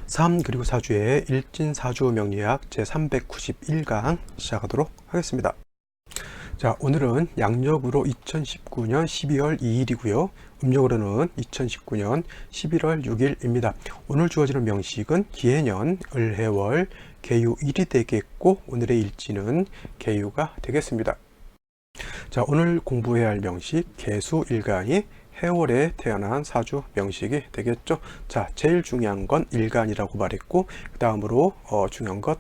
3 그리고 4주의 일진사주 명리학 제391강 시작하도록 하겠습니다. 자, 오늘은 양력으로 2019년 12월 2일이고요. 음력으로는 2019년 11월 6일입니다. 오늘 주어지는 명식은 기해년, 을해월, 개유일이 되겠고 오늘의 일지는 개유가 되겠습니다. 자, 오늘 공부해야 할 명식 개수일간이 해월에 태어난 사주 명식이 되겠죠. 자, 제일 중요한 건 일간이라고 말했고 그 다음으로 중요한 것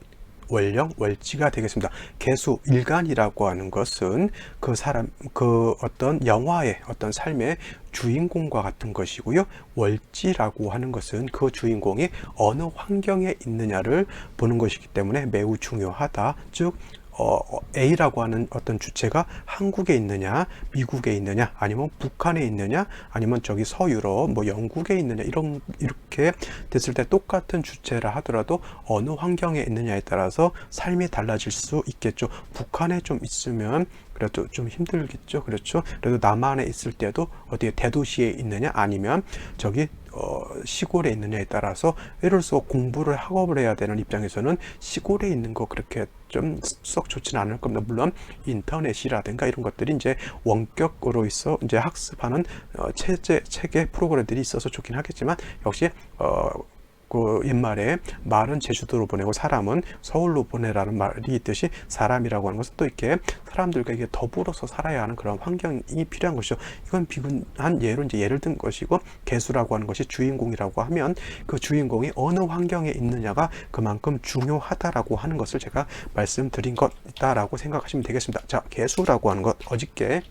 월령, 월지가 되겠습니다. 개수, 일간이라고 하는 것은 그 사람, 그 어떤 영화의 어떤 삶의 주인공과 같은 것이고요. 월지라고 하는 것은 그 주인공이 어느 환경에 있느냐를 보는 것이기 때문에 매우 중요하다. 즉 A라고 하는 어떤 주체가 한국에 있느냐, 미국에 있느냐, 아니면 북한에 있느냐, 아니면 저기 서유럽, 뭐 영국에 있느냐, 이렇게 됐을 때 똑같은 주체라 하더라도 어느 환경에 있느냐에 따라서 삶이 달라질 수 있겠죠. 북한에 좀 있으면 그래도 좀 힘들겠죠. 그렇죠. 그래도 남한에 있을 때도 어디에 대도시에 있느냐, 아니면 저기 시골에 있느냐에 따라서 예를 들어서 공부를 학업을 해야 되는 입장에서는 시골에 있는 거 그렇게 좀 썩 좋지는 않을 겁니다. 물론 인터넷이라든가 이런 것들이 이제 원격으로 있어 이제 학습하는 체계 프로그램들이 있어서 좋긴 하겠지만 역시 그 옛말에 말은 제주도로 보내고 사람은 서울로 보내라는 말이 있듯이 사람이라고 하는 것은 또 이렇게 사람들과 이게 더불어서 살아야 하는 그런 환경이 필요한 것이죠. 이건 비근한 예로 이제 예를 든 것이고 개수라고 하는 것이 주인공이라고 하면 그 주인공이 어느 환경에 있느냐가 그만큼 중요하다라고 하는 것을 제가 말씀드린 것이다라고 생각하시면 되겠습니다. 자, 개수라고 하는 것 어저께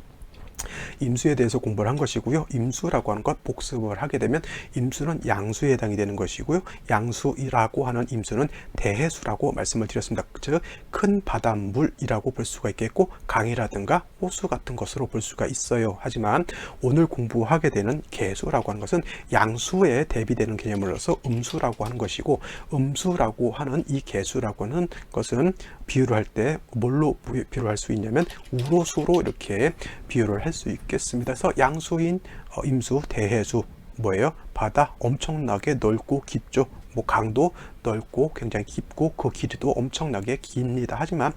임수에 대해서 공부를 한 것이고요. 임수라고 하는 것 복습을 하게 되면 임수는 양수에 해당이 되는 것이고요. 양수라고 하는 임수는 대해수라고 말씀을 드렸습니다. 즉 큰 바닷물이라고 볼 수가 있겠고 강이라든가 호수 같은 것으로 볼 수가 있어요. 하지만 오늘 공부하게 되는 개수라고 하는 것은 양수에 대비되는 개념으로서 음수라고 하는 것이고 음수라고 하는 이 개수라고 하는 것은 비유를 할 때 뭘로 비유를 할 수 있냐면 우로수로 이렇게 비유를 할 수 있겠습니다. 그래서 양수인 임수, 대해수 뭐예요? 바다 엄청나게 넓고 깊죠. 뭐 강도 넓고 굉장히 깊고 그 길이도 엄청나게 깁니다. 하지만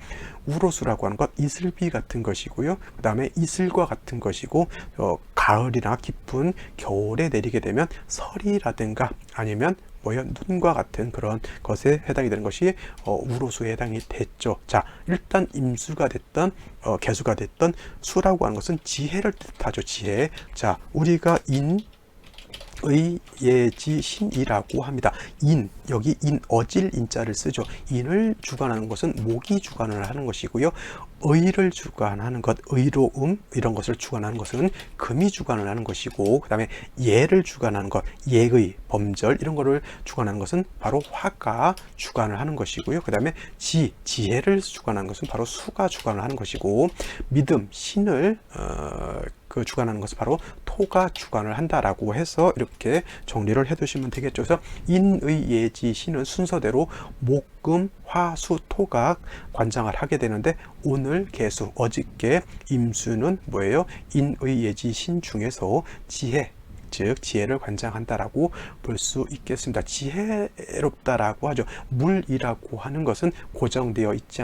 우로수라고 하는 것 이슬비 같은 것이고요. 그 다음에 이슬과 같은 것이고 가을이나 깊은 겨울에 내리게 되면 설이라든가 아니면 뭐예요? 눈과 같은 그런 것에 해당이 되는 것이 우로수에 해당이 됐죠. 자, 일단 임수가 됐던 개수가 됐던 수라고 하는 것은 지혜를 뜻하죠. 지혜. 자, 우리가 의예지신이라고 합니다. 여기 어질 인자를 쓰죠. 인을 주관하는 것은 목이 주관을 하는 것이고요. 의를 주관하는 것, 의로움 이런 것을 주관하는 것은 금이 주관을 하는 것이고 그 다음에 예를 주관하는 것, 예의, 범절 이런 거를 주관하는 것은 바로 화가 주관을 하는 것이고요. 그 다음에 지혜를 주관하는 것은 바로 수가 주관을 하는 것이고 믿음, 신을 주관하는 것은 바로 토가 주관을 한다라고 해서 이렇게 정리를 해두시면 되겠죠. 그래서 인의예지 신은 순서대로 목, 금, 화, 수, 토가 관장을 하게 되는데 오늘 개수, 어저께 임수는 뭐예요? 인의예지 신 중에서 지혜, 즉 지혜를 관장한다라고 볼 수 있겠습니다. 지혜롭다라고 하죠. 물이라고 하는 것은 고정되어 있지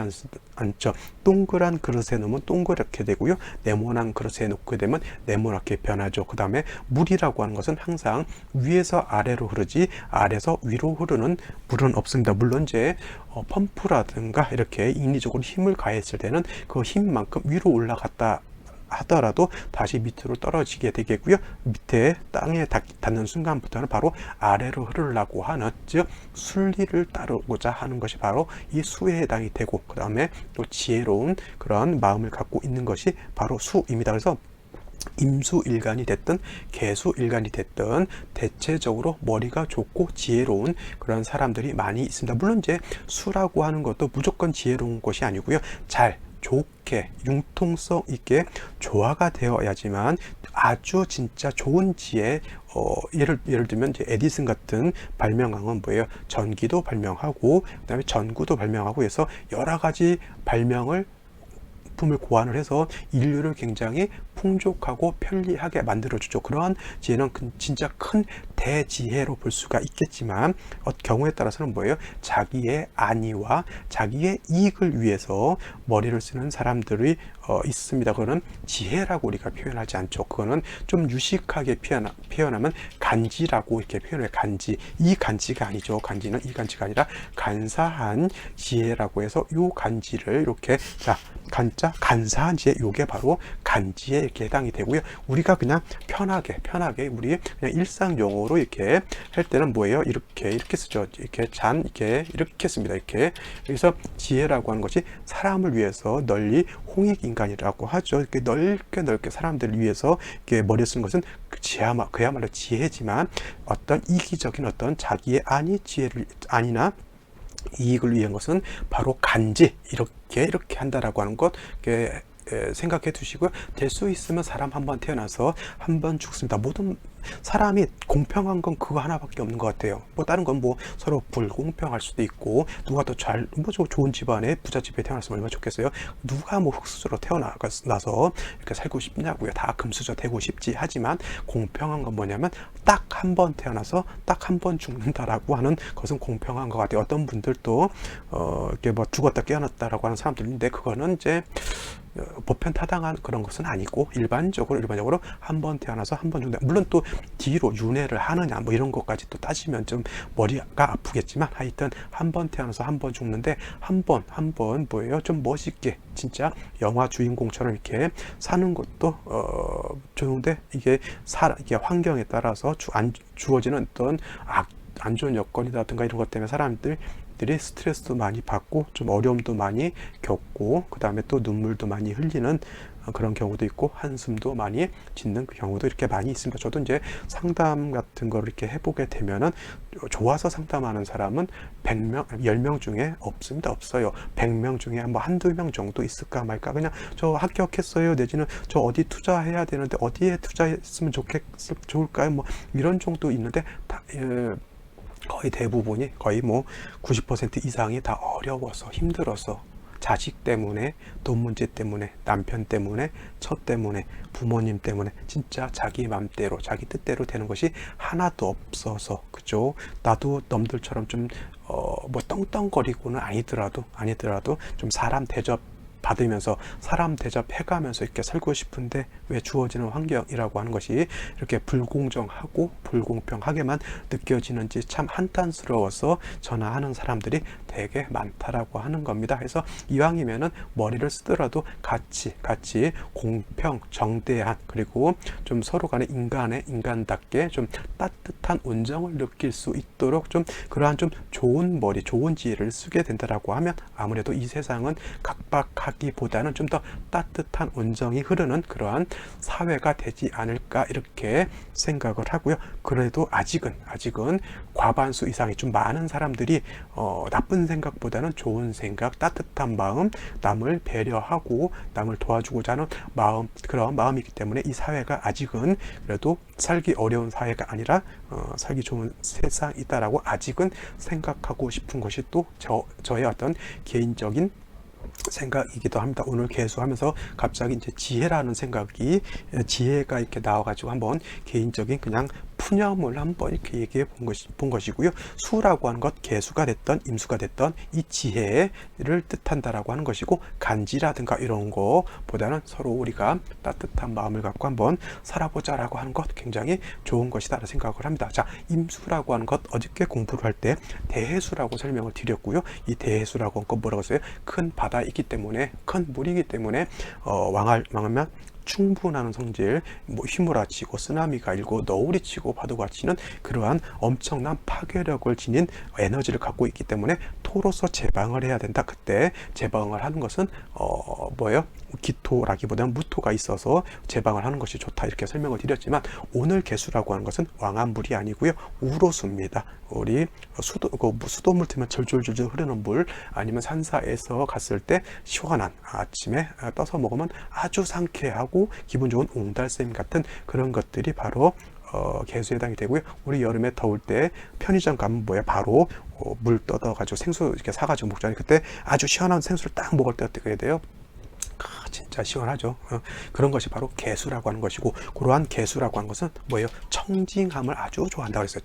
않죠. 동그란 그릇에 넣으면 동그랗게 되고요. 네모난 그릇에 놓게 되면 네모나게 변하죠. 그 다음에 물이라고 하는 것은 항상 위에서 아래로 흐르지 아래에서 위로 흐르는 물은 없습니다. 물론 이제 펌프라든가 이렇게 인위적으로 힘을 가했을 때는 그 힘만큼 위로 올라갔다 하더라도 다시 밑으로 떨어지게 되겠고요. 밑에 땅에 닿는 순간부터는 바로 아래로 흐르려고 하는 즉 순리를 따르고자 하는 것이 바로 이 수에 해당이 되고 그 다음에 또 지혜로운 그런 마음을 갖고 있는 것이 바로 수입니다. 그래서 임수일간이 됐든 개수일간이 됐든 대체적으로 머리가 좋고 지혜로운 그런 사람들이 많이 있습니다. 물론 이제 수라고 하는 것도 무조건 지혜로운 것이 아니고요. 좋게 융통성 있게 조화가 되어야지만 아주 진짜 좋은 지혜 예를 들면 이제 에디슨 같은 발명왕은 뭐예요? 전기도 발명하고 그다음에 전구도 발명하고 해서 여러 가지 발명을 품을 고안을 해서 인류를 굉장히 풍족하고 편리하게 만들어주죠. 그러한 지혜는 진짜 큰 대지혜로 볼 수가 있겠지만 경우에 따라서는 뭐예요? 자기의 안위와 자기의 이익을 위해서 머리를 쓰는 사람들이 있습니다. 그거는 지혜라고 우리가 표현하지 않죠. 그거는 좀 유식하게 표현하면 간지라고 이렇게 표현해요. 간지. 이 간지가 아니죠. 간지는 이 간지가 아니라 간사한 지혜라고 해서 요 간지를 이렇게 간사한 지혜, 요게 바로 간지에 이렇게 해당이 되고요. 우리가 그냥 편하게 우리 그냥 일상 용어로 이렇게 할 때는 뭐예요? 이렇게 쓰죠. 이렇게 씁니다. 이렇게. 그래서 지혜라고 하는 것이 사람을 위해서 널리 홍익인간이라고 하죠. 이렇게 넓게 사람들을 위해서 이렇게 머리 쓰는 것은 그야말로 지혜지만 어떤 이기적인 어떤 자기의 안이나 이익을 위한 것은 바로 간지, 이렇게 한다라고 하는 것 생각해 두시고요. 될 수 있으면 사람 한 번 태어나서 한 번 죽습니다. 모든 사람이 공평한 건 그거 하나밖에 없는 것 같아요. 뭐 다른 건 뭐 서로 불공평할 수도 있고, 누가 더 좋은 집안에 부잣집에 태어났으면 얼마나 좋겠어요. 누가 뭐 흙수저로 태어나서 이렇게 살고 싶냐고요. 다 금수저 되고 싶지. 하지만 공평한 건 뭐냐면 딱 한 번 태어나서 딱 한 번 죽는다라고 하는 것은 공평한 것 같아요. 어떤 분들도 이렇게 뭐 죽었다 깨어났다라고 하는 사람들인데, 그거는 이제 보편 타당한 그런 것은 아니고 일반적으로 한 번 태어나서 한 번 죽는다. 물론 또 뒤로 윤회를 하느냐 뭐 이런 것까지 또 따지면 좀 머리가 아프겠지만, 하여튼 한 번 태어나서 한 번 죽는데 한 번 뭐예요? 좀 멋있게 진짜 영화 주인공처럼 이렇게 사는 것도 좋은데, 이게 환경에 따라서 주어지는 어떤 안 좋은 여건이라든가 이런 것 때문에 사람들이 스트레스도 많이 받고 좀 어려움도 많이 겪고, 그 다음에 또 눈물도 많이 흘리는 그런 경우도 있고, 한숨도 많이 짓는 그 경우도 이렇게 많이 있습니다. 저도 이제 상담 같은 걸 이렇게 해보게 되면은, 좋아서 상담하는 사람은 10명 중에 없어요. 100명 중에 뭐 한두 명 정도 있을까 말까. 그냥 저 합격했어요, 내지는 저 어디 투자해야 되는데 어디에 투자했으면 좋을까요, 뭐 이런 정도 있는데, 거의 대부분이, 거의 뭐 90% 이상이 다 어려워서, 힘들어서, 자식 때문에, 돈 문제 때문에, 남편 때문에, 처 때문에, 부모님 때문에 진짜 자기 맘대로, 자기 뜻대로 되는 것이 하나도 없어서, 그죠? 나도 남들처럼 좀 뭐 떵떵거리고는 아니더라도 좀 사람 받으면서, 사람 대접해가면서 이렇게 살고 싶은데, 왜 주어지는 환경이라고 하는 것이 이렇게 불공정하고 불공평하게만 느껴지는지 참 한탄스러워서 전화하는 사람들이 되게 많다라고 하는 겁니다. 그래서 이왕이면은 머리를 쓰더라도 같이 공평, 정대한, 그리고 좀 서로 간에 인간답게 좀 따뜻한 온정을 느낄 수 있도록 좀 그러한 좀 좋은 머리, 좋은 지혜를 쓰게 된다라고 하면, 아무래도 이 세상은 각박하기보다는 좀 더 따뜻한 온정이 흐르는 그러한 사회가 되지 않을까, 이렇게 생각을 하고요. 그래도 아직은 과반수 이상이, 좀 많은 사람들이 나쁜 생각보다는 좋은 생각, 따뜻한 마음, 남을 배려하고 남을 도와주고자 하는 마음, 그런 마음이기 때문에 이 사회가 아직은 그래도 살기 어려운 사회가 아니라 살기 좋은 세상이다라고 아직은 생각하고 싶은 것이 또 저의 어떤 개인적인 생각이기도 합니다. 오늘 개수하면서 갑자기 이제 지혜가 이렇게 나와가지고 한번 개인적인 그냥 푸념을 한번 이렇게 얘기해 본 것이고요. 수라고 하는 것, 개수가 됐던 임수가 됐던 이 지혜를 뜻한다라고 하는 것이고, 간지라든가 이런 거보다는 서로 우리가 따뜻한 마음을 갖고 한번 살아보자라고 하는 것, 굉장히 좋은 것이다라는 생각을 합니다. 자, 임수라고 하는 것, 어저께 공부를 할 때 대해수라고 설명을 드렸고요. 이 대해수라고 하는 것 뭐라고 했어요? 큰 바다이기 때문에, 큰 물이기 때문에 왕하면 충분한 성질, 뭐 휘몰아치고 쓰나미가 일고 너울이 치고 파도가 치는 그러한 엄청난 파괴력을 지닌 에너지를 갖고 있기 때문에 토로서 제방을 해야 된다. 그때 제방을 하는 것은 뭐예요? 기토라기보다는 무토가 있어서 제방을 하는 것이 좋다, 이렇게 설명을 드렸지만, 오늘 개수라고 하는 것은 왕한물이 아니고요, 우로수입니다. 우리 수돗물 틀면 절절절절 흐르는 물, 아니면 산사에서 갔을 때 시원한, 아침에 떠서 먹으면 아주 상쾌하고 기분 좋은 옹달샘 같은 그런 것들이 바로 개수에 해당이 되고요. 우리 여름에 더울 때 편의점 가면 바로 물 떠가지고 생수 이렇게 사가지고 먹잖아요. 그때 아주 시원한 생수를 딱 먹을 때 어떻게 해야 돼요? 진짜 시원하죠. 그런 것이 바로 개수라고 하는 것이고, 그러한 개수라고 하는 것은 뭐예요? 청징함을 아주 좋아한다고 했어요.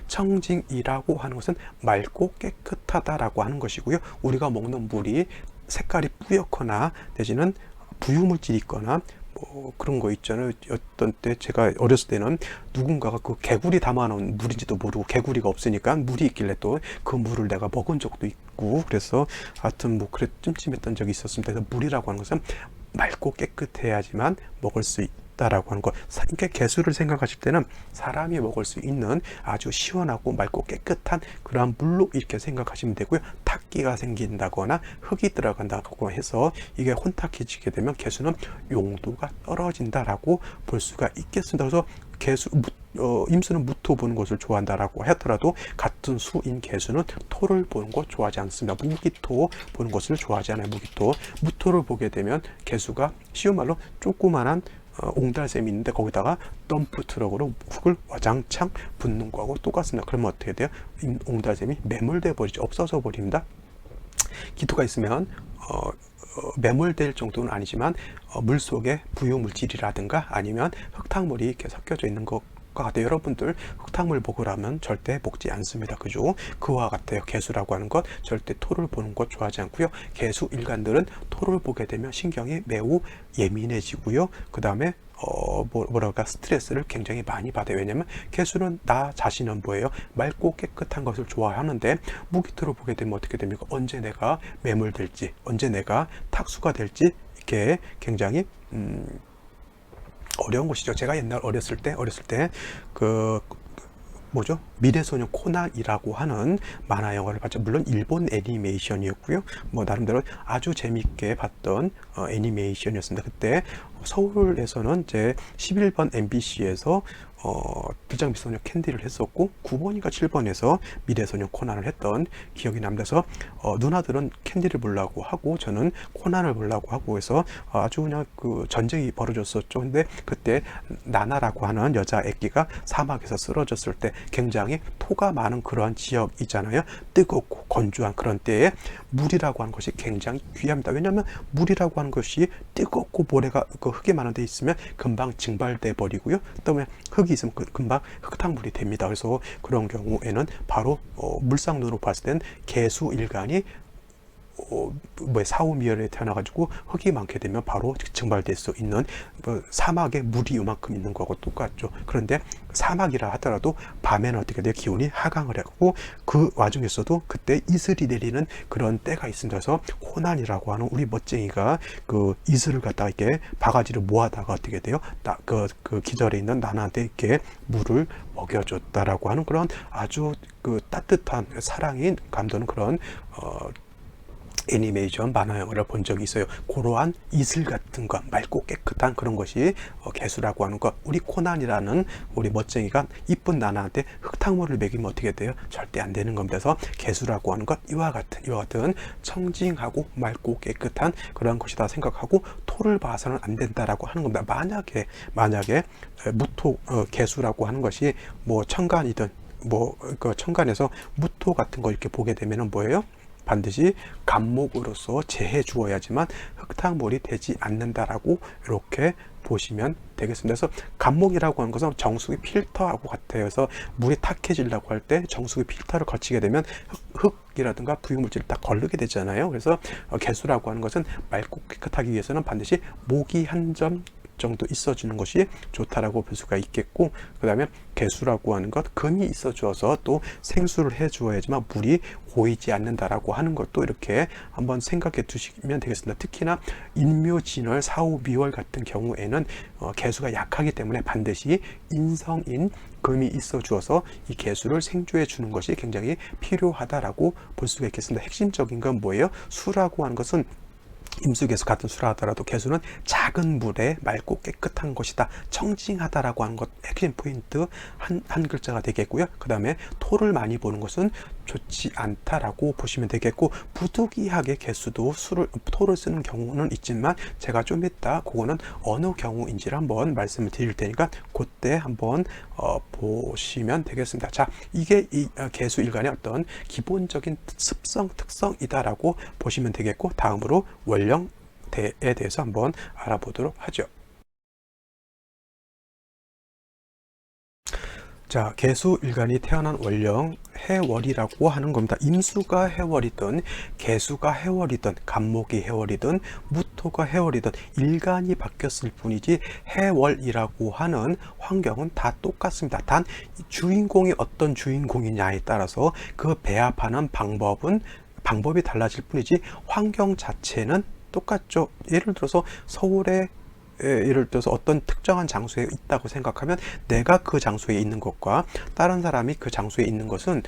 청징이라고 하는 것은 맑고 깨끗하다라고 하는 것이고요. 우리가 먹는 물이 색깔이 뿌옇거나 내지는 부유물질이 있거나 뭐 그런 거 있잖아요. 어떤 때 제가 어렸을 때는 누군가가 그 개구리 담아놓은 물인지도 모르고, 개구리가 없으니까 물이 있길래 또 그 물을 내가 먹은 적도 있고, 그래서 하여튼 뭐 그래 찜찜했던 적이 있었습니다. 그래서 물이라고 하는 것은 맑고 깨끗해야지만 먹을 수 있다라고 하는 것. 그러니까 개수를 생각하실 때는 사람이 먹을 수 있는 아주 시원하고 맑고 깨끗한 그러한 물로 이렇게 생각하시면 되고요. 탁기가 생긴다거나 흙이 들어간다고 해서 이게 혼탁해지게 되면 개수는 용도가 떨어진다라고 볼 수가 있겠습니다. 그래서 임수는 무토 보는 것을 좋아한다라고 하더라도 같은 수인 개수는 토를 보는 것 좋아하지 않습니다. 무기토 보는 것을 좋아하지 않아요. 무토를 보게 되면 개수가 쉬운 말로 조그만한 옹달샘이 있는데 거기다가 덤프 트럭으로 흙을 와장창 붓는 거하고 똑같습니다. 그러면 어떻게 돼요? 옹달샘이 매몰돼 버리죠. 없어져 버립니다. 기토가 있으면 매몰될 정도는 아니지만 물속에 부유물질이라든가 아니면 흙탕물이 이렇게 섞여져 있는 것 같아요. 여러분들 흙탕물 먹으라면 절대 먹지 않습니다. 그죠? 그와 같아요. 개수라고 하는 것 절대 토를 보는 것 좋아하지 않고요. 개수 일간들은 토를 보게 되면 신경이 매우 예민해지고요. 그 다음에 뭐랄까 스트레스를 굉장히 많이 받아요. 왜냐면 개수는 나 자신은 뭐예요? 맑고 깨끗한 것을 좋아하는데 무기토를 보게 되면 어떻게 됩니까? 언제 내가 매몰될지, 언제 내가 탁수가 될지 이렇게 굉장히 어려운 것이죠. 제가 옛날 어렸을 때 뭐죠? 미래소년 코난이라고 하는 만화 영화를 봤죠. 물론 일본 애니메이션이었고요. 뭐 나름대로 아주 재밌게 봤던 애니메이션이었습니다. 그때 서울에서는 제 11번 MBC에서 비장미소녀 캔디를 했었고 9번인가 7번에서 미래소년 코난을 했던 기억이 납니다. 그래서 누나들은 캔디를 보려고 하고 저는 코난을 보려고 하고 해서 아주 그냥 그 전쟁이 벌어졌었죠. 근데 그때 나나라고 하는 여자 애기가 사막에서 쓰러졌을 때 굉장히 토가 많은 그러한 지역이잖아요. 뜨겁고 건조한 그런 때에 물이라고 하는 것이 굉장히 귀합니다. 왜냐하면 물이라고 하는 것이 뜨겁고 모래가 그 흙이 많은 데 있으면 금방 증발돼 버리고요. 그다음에 흙이 있으면 금방 흙탕물이 됩니다. 그래서 그런 경우에는 바로 물상으로 봤을 땐 개수일간이 사후미열에 태어나가지고 흙이 많게 되면 바로 증발될 수 있는 사막에 물이 이만큼 있는 거하고 똑같죠. 그런데 사막이라 하더라도 밤에는 어떻게 돼요? 기온이 하강을 하고 그 와중에서도 그때 이슬이 내리는 그런 때가 있습니다. 그래서 코난이라고 하는 우리 멋쟁이가 그 이슬을 갖다가 이렇게 바가지를 모아다가 어떻게 돼요? 그 기절에 있는 나나한테 이렇게 물을 먹여줬다라고 하는 그런 아주 그 따뜻한 사랑이 감도는 그런 애니메이션 만화 영화를 본 적이 있어요. 그러한 이슬 같은 것, 맑고 깨끗한 그런 것이 개수라고 하는 것. 우리 코난이라는 우리 멋쟁이가 이쁜 나나한테 흙탕물을 먹이면 어떻게 돼요? 절대 안 되는 겁니다. 그래서 개수라고 하는 것 이와 같은 청징하고 맑고 깨끗한 그런 것이다 생각하고 토를 봐서는 안 된다라고 하는 겁니다. 만약에 무토 개수라고 하는 것이 뭐 청간이든 그 청간에서 무토 같은 거 이렇게 보게 되면은 뭐예요? 반드시 간목으로서 제해 주어야지만 흙탕물이 되지 않는다라고 이렇게 보시면 되겠습니다. 그래서 간목이라고 하는 것은 정수기 필터하고 같아요. 그래서 물이 탁해지려고 할 때 정수기 필터를 거치게 되면 흙이라든가 부유물질을 딱 걸르게 되잖아요. 그래서 개수라고 하는 것은 맑고 깨끗하기 위해서는 반드시 목이 한 점 정도 있어주는 것이 좋다라고 볼 수가 있겠고, 그 다음에 개수라고 하는 것 금이 있어 주어서 또 생수를 해 주어야지만 물이 고이지 않는다라고 하는 것도 이렇게 한번 생각해 두시면 되겠습니다. 특히나 인묘진월 사후미월 같은 경우에는 개수가 약하기 때문에 반드시 인성인 금이 있어 주어서 이 개수를 생조해 주는 것이 굉장히 필요하다라고 볼 수가 있겠습니다. 핵심적인 건 뭐예요? 수라고 하는 것은 임수개수 같은 수라 하더라도 개수는 작은 물에 맑고 깨끗한 것이다, 청징하다라고 하는 것 핵심 포인트 한 글자가 되겠고요. 그 다음에 토를 많이 보는 것은 좋지 않다라고 보시면 되겠고, 부득이하게 개수도 토를 쓰는 경우는 있지만 제가 좀 이따 그거는 어느 경우인지를 한번 말씀을 드릴 테니까 그때 한번 보시면 되겠습니다. 자, 이게 이 개수 일간의 어떤 기본적인 습성 특성이다라고 보시면 되겠고, 다음으로 원령 상태에 대해서 한번 알아보도록 하죠. 자, 개수일간이 태어난 원령 해월이라고 하는 겁니다. 임수가 해월이든 개수가 해월이든 간목이 해월이든 무토가 해월이든 일간이 바뀌었을 뿐이지 해월이라고 하는 환경은 다 똑같습니다. 단 주인공이 어떤 주인공이냐에 따라서 그 배합하는 방법이 달라질 뿐이지 환경 자체는 똑같죠. 예를 들어서 서울에 예를 들어서 어떤 특정한 장소에 있다고 생각하면 내가 그 장소에 있는 것과 다른 사람이 그 장소에 있는 것은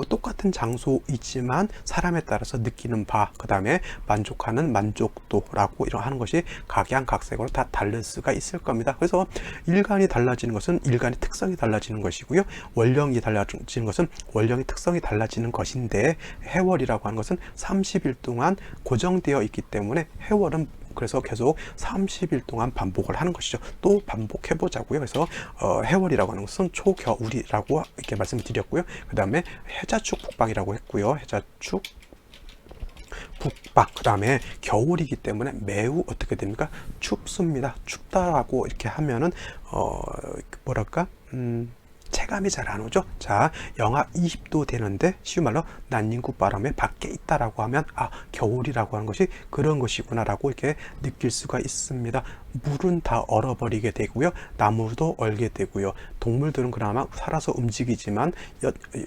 똑같은 장소이지만 사람에 따라서 느끼는 바, 그 다음에 만족하는 만족도라고 하는 것이 각양각색으로 다 다를 수가 있을 겁니다. 그래서 일간이 달라지는 것은 일간의 특성이 달라지는 것이고요, 원령이 달라지는 것은 원령의 특성이 달라지는 것인데, 해월이라고 하는 것은 30일 동안 고정되어 있기 때문에 해월은 그래서 계속 30일 동안 반복을 하는 것이죠. 또 반복해 보자고요. 그래서 해월이라고 하는 것은 초겨울이라고 이렇게 말씀을 드렸고요. 그 다음에 해자축 북방이라고 했고요. 해자축 북방, 그 다음에 겨울이기 때문에 매우 어떻게 됩니까? 춥습니다. 춥다라고 이렇게 하면은 뭐랄까 체감이 잘 안 오죠. 자, 영하 20도 되는데 쉬운 말로 난닝구 바람에 밖에 있다라고 하면 겨울이라고 하는 것이 그런 것이구나 라고 이렇게 느낄 수가 있습니다. 물은 다 얼어버리게 되고요, 나무도 얼게 되고요, 동물들은 그나마 살아서 움직이지만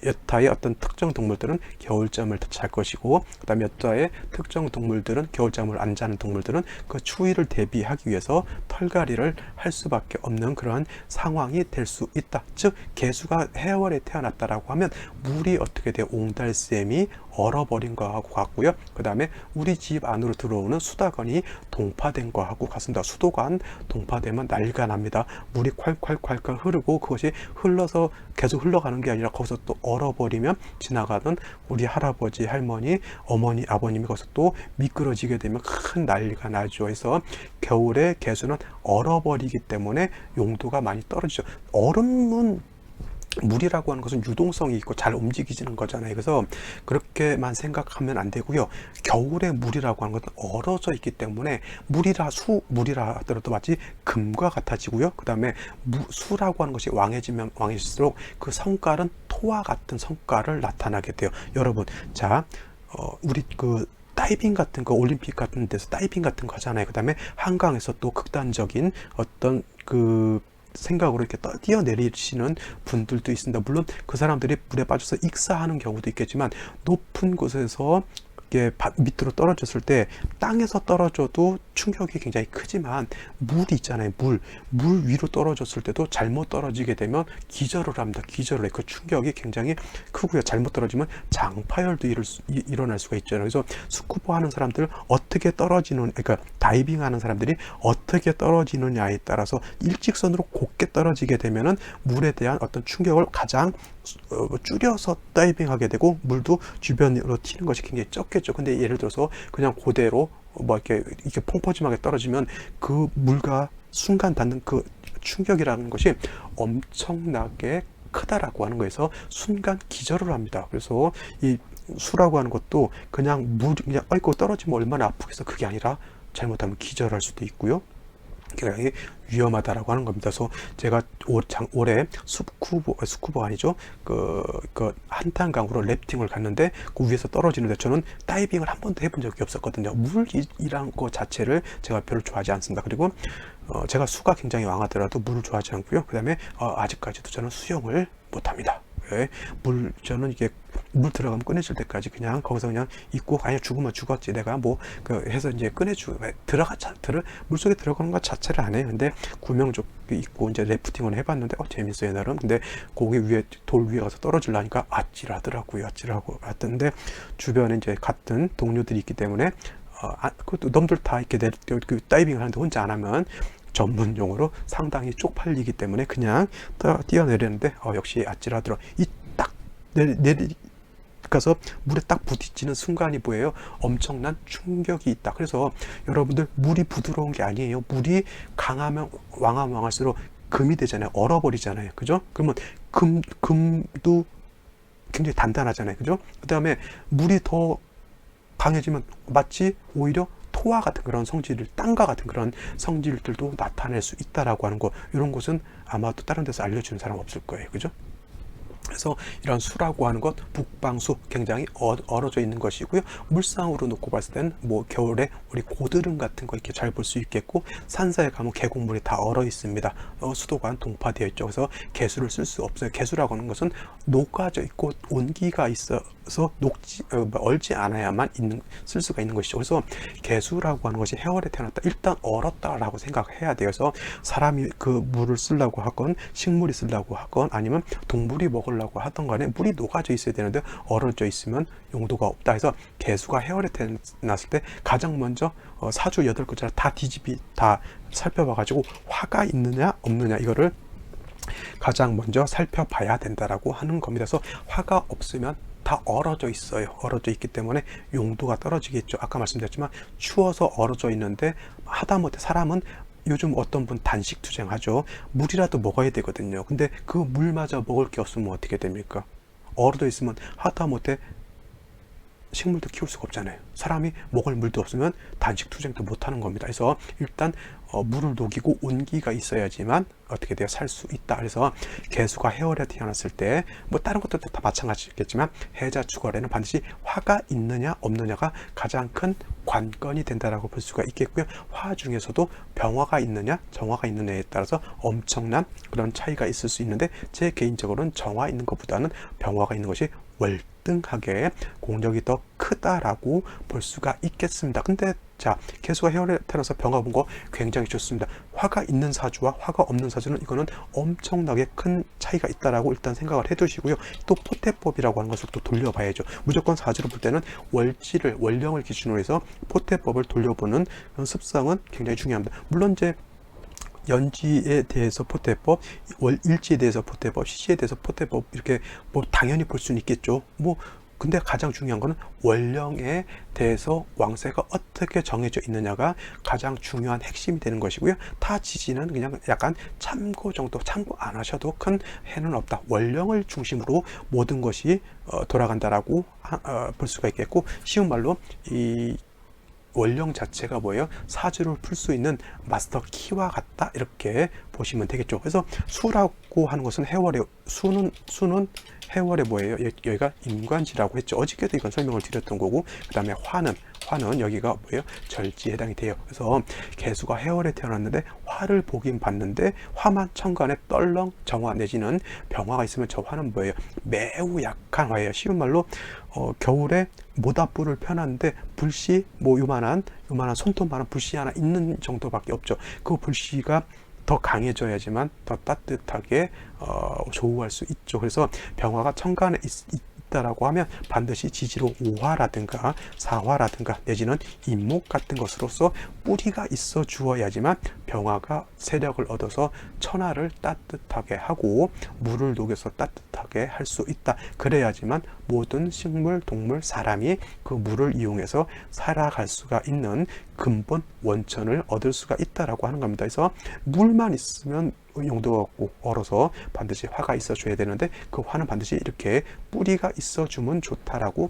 여타의 어떤 특정 동물들은 겨울잠을 잘 것이고, 그 다음에 여타의 특정 동물들은 겨울잠을 안 자는 동물들은 그 추위를 대비하기 위해서 털갈이를 할 수밖에 없는 그런 상황이 될 수 있다. 즉 개수가 해월에 태어났다라고 하면 물이 어떻게 돼요? 옹달샘이 얼어버린 거하고 같고요. 그 다음에 우리 집 안으로 들어오는 수도관이 동파된 거하고 같습니다. 수도관 동파되면 난리가 납니다. 물이 콸콸콸콸 흐르고 그것이 흘러서 계속 흘러가는 게 아니라 거기서 또 얼어버리면 지나가던 우리 할아버지, 할머니, 어머니, 아버님이 거기서 또 미끄러지게 되면 큰 난리가 나죠. 그래서 겨울에 개수는 얼어버리기 때문에 용도가 많이 떨어지죠. 얼음은 물이라고 하는 것은 유동성이 있고 잘 움직이지는 거잖아요. 그래서 그렇게만 생각하면 안 되고요. 겨울에 물이라고 하는 것은 얼어져 있기 때문에 물이라 하더라도 마치 금과 같아지고요. 그 다음에 수라고 하는 것이 왕해지면 왕해질수록 그 성깔은 토와 같은 성깔을 나타나게 돼요. 여러분, 자, 우리 다이빙 같은 거, 올림픽 같은 데서 다이빙 같은 거 하잖아요. 그 다음에 한강에서 또 극단적인 어떤 생각으로 이렇게 뛰어내리시는 분들도 있습니다. 물론 그 사람들이 물에 빠져서 익사하는 경우도 있겠지만, 높은 곳에서 이게 밑으로 떨어졌을 때 땅에서 떨어져도 충격이 굉장히 크지만 물이 있잖아요. 물 위로 떨어졌을 때도 잘못 떨어지게 되면 기절을 합니다. 기절을 해. 그 충격이 굉장히 크고요. 잘못 떨어지면 장파열도 일어날 수가 있잖아요. 그래서 스쿠버 하는 사람들 그러니까 다이빙 하는 사람들이 어떻게 떨어지느냐에 따라서 일직선으로 곧게 떨어지게 되면은 물에 대한 어떤 충격을 가장 줄여서 다이빙하게 되고, 물도 주변으로 튀는 것이 굉장히 적겠죠. 근데 예를 들어서 그냥 그대로 이렇게 펑퍼짐하게 떨어지면 그 물과 순간 닿는 그 충격이라는 것이 엄청나게 크다라고 하는 거에서 순간 기절을 합니다. 그래서 이 수라고 하는 것도 그냥 그냥 떨어지면 얼마나 아프겠어, 그게 아니라 잘못하면 기절할 수도 있고요. 굉장히 위험하다라고 하는 겁니다. 그래서 제가 올해 스쿠버 아니죠? 한탄강으로 래프팅을 갔는데 그 위에서 떨어지는데 저는 다이빙을 한 번도 해본 적이 없었거든요. 물이란 것 자체를 제가 별로 좋아하지 않습니다. 그리고 제가 수가 굉장히 왕하더라도 물을 좋아하지 않고요. 그 다음에 아직까지도 저는 수영을 못합니다. 저는 이게 물 들어가면 꺼내줄 때까지 그냥 거기서 그냥 있고, 아니 죽으면 죽었지 내가 해서 이제 물속에 들어가는 것 자체를 안 해요. 근데 구명조끼 입고 이제 래프팅을 해봤는데 재밌어요 나름. 근데 거기 위에 돌 위에 가서 떨어지려니까 아찔하더라고요. 아찔하던데 주변에 이제 같은 동료들이 있기 때문에 그것도 놈들 다 이렇게 다이빙을 하는데 혼자 안 하면 전문 용어로 상당히 쪽팔리기 때문에 그냥 뛰어내리는데 역시 아찔하더라. 딱 가서 물에 딱 부딪히는 순간이 뭐예요? 엄청난 충격이 있다. 그래서 여러분들, 물이 부드러운 게 아니에요. 물이 강하면 왕할수록 금이 되잖아요. 얼어버리잖아요. 그죠? 그러면 금도 굉장히 단단하잖아요. 그죠? 그 다음에 물이 더 강해지면 마치 오히려 토와 같은 그런 성질, 땅과 같은 그런 성질들도 나타낼 수 있다라고 하는 거, 이런 것은 아마도 다른 데서 알려주는 사람 없을 거예요. 그죠? 그래서 이런 수라고 하는 것, 북방수 굉장히 얼어져 있는 것이고요. 물상으로 놓고 봤을 때는 뭐 겨울에 우리 고드름 같은 거 이렇게 잘 볼 수 있겠고, 산사에 가면 계곡물이 다 얼어 있습니다. 수도가 동파되어 있죠. 그래서 개수를 쓸 수 없어요. 개수라고 하는 것은 녹아져 있고 온기가 있어서 얼지 않아야만 쓸 수가 있는 것이죠. 그래서 개수라고 하는 것이 해월에 태어났다, 일단 얼었다라고 생각해야 돼요. 그래서 사람이 그 물을 쓰려고 하건, 식물이 쓰려고 하건, 아니면 동물이 먹으려고 하던 간에 물이 녹아져 있어야 되는데 얼어져 있으면 용도가 없다 해서, 개수가 해월에 태어났을 때 가장 먼저 사주 8글자를 다 살펴봐 가지고 화가 있느냐 없느냐, 이거를 가장 먼저 살펴봐야 된다라고 하는 겁니다. 그래서 화가 없으면 다 얼어져 있어요. 얼어져 있기 때문에 용도가 떨어지겠죠. 아까 말씀드렸지만 추워서 얼어져 있는데 하다못해 사람은 요즘 어떤 분 단식 투쟁하죠. 물이라도 먹어야 되거든요. 근데 그 물마저 먹을 게 없으면 어떻게 됩니까? 얼어져 있으면 하다못해 식물도 키울 수가 없잖아요. 사람이 먹을 물도 없으면 단식 투쟁도 못하는 겁니다. 그래서 일단 물을 녹이고 온기가 있어야지만 어떻게 돼요? 살 수 있다. 그래서 개수가 해월에 태어났을 때 뭐 다른 것들도 다 마찬가지겠지만 해자 축월에는 반드시 화가 있느냐 없느냐가 가장 큰 관건이 된다라고 볼 수가 있겠고요. 화 중에서도 병화가 있느냐 정화가 있느냐에 따라서 엄청난 그런 차이가 있을 수 있는데, 제 개인적으로는 정화 있는 것보다는 병화가 있는 것이 월등하게 공력이 더 크다라고 볼 수가 있겠습니다. 근데 자, 개수가 해월에 태어나서 병화 본 거 굉장히 좋습니다. 화가 있는 사주와 화가 없는 사주는 이거는 엄청나게 큰 차이가 있다라고 일단 생각을 해두시고요. 또 포태법이라고 하는 것을 또 돌려봐야죠. 무조건 사주를 볼 때는 월령을 기준으로 해서 포태법을 돌려보는 그런 습성은 굉장히 중요합니다. 물론 이제 연지에 대해서 포태법, 일지에 대해서 포태법, 시시에 대해서 포태법, 이렇게 뭐 당연히 볼 수는 있겠죠. 근데 가장 중요한 거는 월령에 대해서 왕세가 어떻게 정해져 있느냐가 가장 중요한 핵심이 되는 것이고요. 타 지지는 그냥 약간 참고 정도, 참고 안 하셔도 큰 해는 없다. 월령을 중심으로 모든 것이 돌아간다라고 볼 수가 있겠고, 쉬운 말로 이 월령 자체가 뭐예요? 사주를 풀 수 있는 마스터 키와 같다, 이렇게 보시면 되겠죠. 그래서 수라고 하는 것은 해월의 수는 해월의 뭐예요? 여기가 임관지라고 했죠. 어저께도 이건 설명을 드렸던 거고, 그 다음에 화는 여기가 뭐예요? 절지에 해당이 돼요. 그래서 개수가 해월에 태어났는데 화를 보긴 봤는데 화만 천간에 떨렁 정화 내지는 병화가 있으면 저 화는 뭐예요? 매우 약한 화예요. 쉬운 말로 겨울에 모닥불을 펴놨는데 불씨 뭐 요만한 손톱만한 불씨 하나 있는 정도밖에 없죠. 그 불씨가 더 강해져야지만 더 따뜻하게 조우할 수 있죠. 그래서 병화가 천간에 있다라고 하면 반드시 지지로 5화라든가 4화라든가 내지는 임목 같은 것으로서 뿌리가 있어 주어야지만 병화가 세력을 얻어서 천하를 따뜻하게 하고 물을 녹여서 따뜻하게 할 수 있다. 그래야지만 모든 식물, 동물, 사람이 그 물을 이용해서 살아갈 수가 있는 근본 원천을 얻을 수가 있다라고 하는 겁니다. 그래서 물만 있으면 용도가 없고 얼어서 반드시 화가 있어 줘야 되는데, 그 화는 반드시 이렇게 뿌리가 있어 주면 좋다라고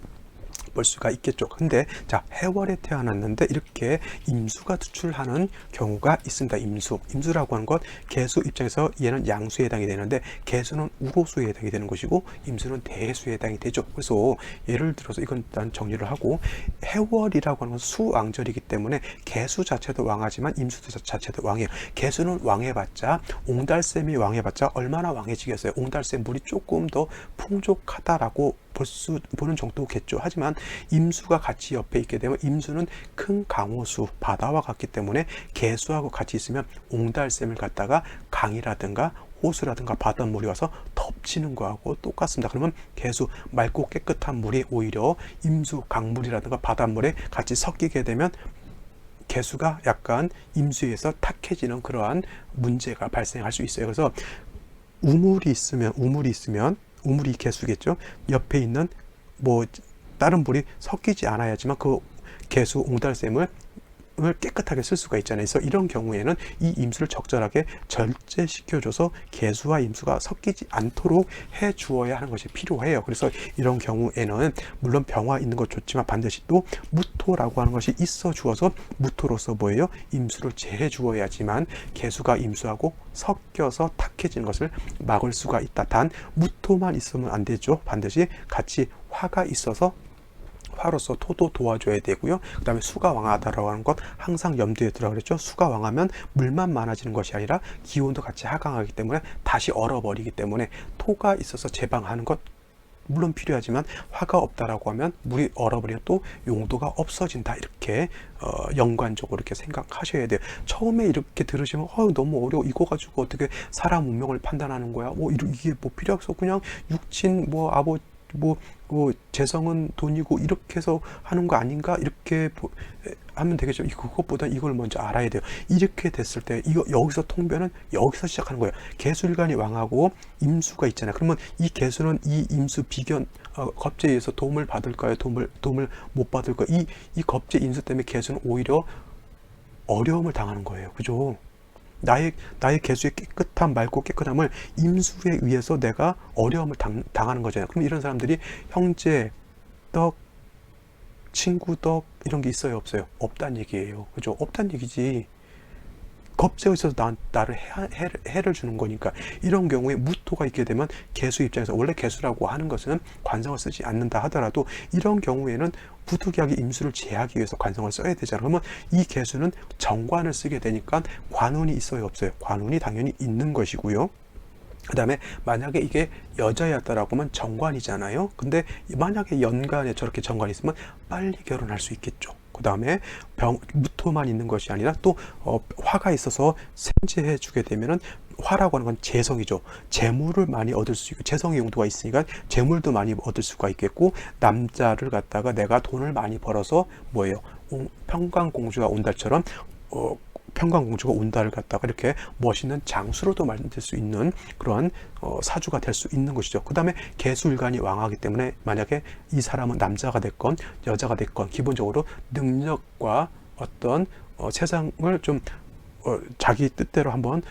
볼 수가 있겠죠. 근데 자, 해월에 태어났는데 이렇게 임수가 투출하는 경우가 있습니다. 임수라고 하는 것, 개수 입장에서 얘는 양수에 해당이 되는데 개수는 우로수에 해당이 되는 것이고 임수는 대수에 해당이 되죠. 그래서 예를 들어서 이건 일단 정리를 하고, 해월이라고 하는 건 수왕절이기 때문에 개수 자체도 왕하지만 임수 자체도 왕이에요. 개수는 왕해봤자, 옹달샘이 왕해봤자 얼마나 왕해지겠어요. 옹달샘 물이 조금 더 풍족하다라고 보는 정도겠죠. 하지만 임수가 같이 옆에 있게 되면 임수는 큰 강호수, 바다와 같기 때문에 개수하고 같이 있으면 옹달샘을 갖다가 강이라든가 호수라든가 바닷물이 와서 덮치는 거하고 똑같습니다. 그러면 개수, 맑고 깨끗한 물이 오히려 임수, 강물이라든가 바닷물에 같이 섞이게 되면 개수가 약간 임수에서 탁해지는 그러한 문제가 발생할 수 있어요. 그래서 우물이 우물이 개수겠죠. 옆에 있는 뭐 다른 물이 섞이지 않아야지만 그 개수 옹달샘을 깨끗하게 쓸 수가 있잖아요. 그래서 이런 경우에는 이 임수를 적절하게 절제시켜줘서 개수와 임수가 섞이지 않도록 해 주어야 하는 것이 필요해요. 그래서 이런 경우에는 물론 병화 있는 것 좋지만 반드시 또 무토 무토라고 하는 것이 있어 주어서 무토로서 뭐예요? 임수를 제해 주어야지만 개수가 임수하고 섞여서 탁해지는 것을 막을 수가 있다. 단 무토만 있으면 안 되죠. 반드시 같이 화가 있어서 화로서 토도 도와줘야 되고요. 그 다음에 수가 왕하다라고 하는 것 항상 염두에 두라 그랬죠. 수가 왕하면 물만 많아지는 것이 아니라 기온도 같이 하강하기 때문에 다시 얼어버리기 때문에 토가 있어서 제방하는 것 물론 필요하지만 화가 없다라고 하면 물이 얼어버리면 또 용도가 없어진다. 이렇게 연관적으로 이렇게 생각하셔야 돼요. 처음에 이렇게 들으시면 너무 어려워. 이거 가지고 어떻게 사람 운명을 판단하는 거야? 이게 뭐 필요 없어. 그냥 육친 재성은 돈이고 이렇게 해서 하는 거 아닌가? 이렇게 하면 되겠죠. 그것보다 이걸 먼저 알아야 돼요. 이렇게 됐을 때 여기서 통변은 여기서 시작하는 거예요. 개수일간이 왕하고 임수가 있잖아요. 그러면 이 개수는 이 임수 비견 겁제에 의해서 도움을 받을까요? 도움을 못 받을까요? 이 겁제 임수 때문에 개수는 오히려 어려움을 당하는 거예요. 그죠? 나의 개수의 깨끗함, 맑고 깨끗함을 임수에 의해서 내가 어려움을 당하는 거잖아요. 그럼 이런 사람들이 형제 덕, 친구 덕 이런 게 있어요, 없어요? 없다는 얘기예요. 그죠? 없다는 얘기지. 겁제가 있어서 나를 해를 주는 거니까. 이런 경우에 무토가 있게 되면 개수 입장에서 원래 개수라고 하는 것은 관성을 쓰지 않는다 하더라도 이런 경우에는 부득이하게 임수를 제하기 위해서 관성을 써야 되잖아요. 그러면 이 개수는 정관을 쓰게 되니까 관운이 있어요, 없어요? 관운이 당연히 있는 것이고요. 그 다음에 만약에 이게 여자였다라고 하면 정관이잖아요. 근데 만약에 연간에 저렇게 정관이 있으면 빨리 결혼할 수 있겠죠. 그 다음에 무토만 있는 것이 아니라 또 화가 있어서 생재해 주게 되면은 화라고 하는 건 재성이죠. 재물을 많이 얻을 수 있고 재성의 용도가 있으니까 재물도 많이 얻을 수가 있겠고 남자를 갖다가 내가 돈을 많이 벌어서 뭐예요? 평강공주가 온달처럼 평강공주가 온달을 갖다가 이렇게 멋있는 장수로도 만들 수 있는 그러한 사주가 될 수 있는 것이죠. 그 다음에 개수일간이 왕하기 때문에 만약에 이 사람은 남자가 됐건 여자가 됐건 기본적으로 능력과 어떤 세상을 좀 자기 뜻대로 한번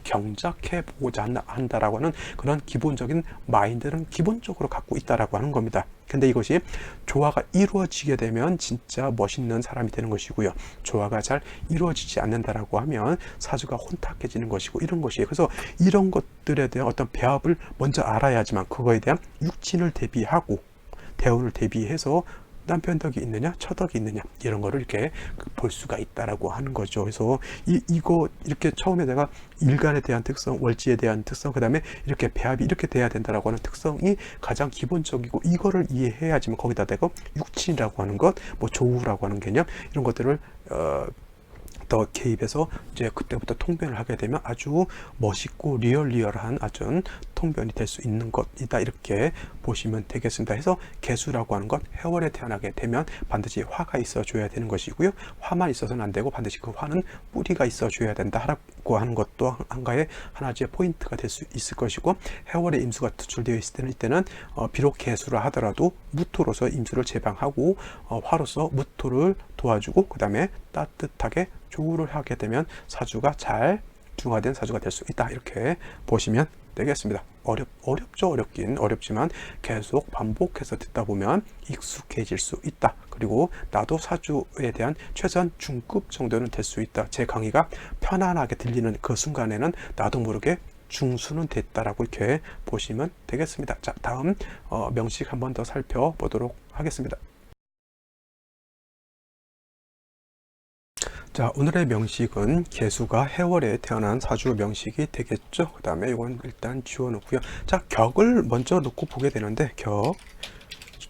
경작해 보고자 한다라고 하는 그런 기본적인 마인드는 기본적으로 갖고 있다라고 하는 겁니다. 근데 이것이 조화가 이루어지게 되면 진짜 멋있는 사람이 되는 것이고요. 조화가 잘 이루어지지 않는다라고 하면 사주가 혼탁해지는 것이고 이런 것이에요. 그래서 이런 것들에 대한 어떤 배합을 먼저 알아야지만 그거에 대한 육친을 대비하고 대운을 대비해서 남편 덕이 있느냐, 처덕이 있느냐 이런 거를 이렇게 볼 수가 있다라고 하는 거죠. 그래서 이거 이렇게 처음에 내가 일간에 대한 특성, 월지에 대한 특성, 그 다음에 이렇게 배합이 이렇게 돼야 된다라고 하는 특성이 가장 기본적이고 이거를 이해해야지만 거기다 대고 육친이라고 하는 것, 조우라고 하는 개념 이런 것들을 더 개입해서 이제 그때부터 통변을 하게 되면 아주 멋있고 리얼한 아주 통변이 될 수 있는 것이다 이렇게 보시면 되겠습니다. 해서 개수라고 하는 것 해월에 태어나게 되면 반드시 화가 있어 줘야 되는 것이고요. 화만 있어서는 안 되고 반드시 그 화는 뿌리가 있어 줘야 된다라고 하는 것도 하나의 포인트가 될 수 있을 것이고 해월에 임수가 투출되어 있을 때는 비록 개수라 하더라도 무토로서 임수를 제방하고 화로서 무토를 도와주고 그 다음에 따뜻하게 조우를 하게 되면 사주가 잘 중화된 사주가 될 수 있다 이렇게 보시면 되겠습니다. 어렵죠. 어렵긴 어렵지만 계속 반복해서 듣다 보면 익숙해질 수 있다. 그리고 나도 사주에 대한 최소한 중급 정도는 될 수 있다. 제 강의가 편안하게 들리는 그 순간에는 나도 모르게 중수는 됐다라고 이렇게 보시면 되겠습니다. 자, 다음 명식 한 번 더 살펴보도록 하겠습니다. 자, 오늘의 명식은 개수가 해월에 태어난 사주 명식이 되겠죠. 그 다음에 이건 일단 지워놓고요. 자, 격을 먼저 놓고 보게 되는데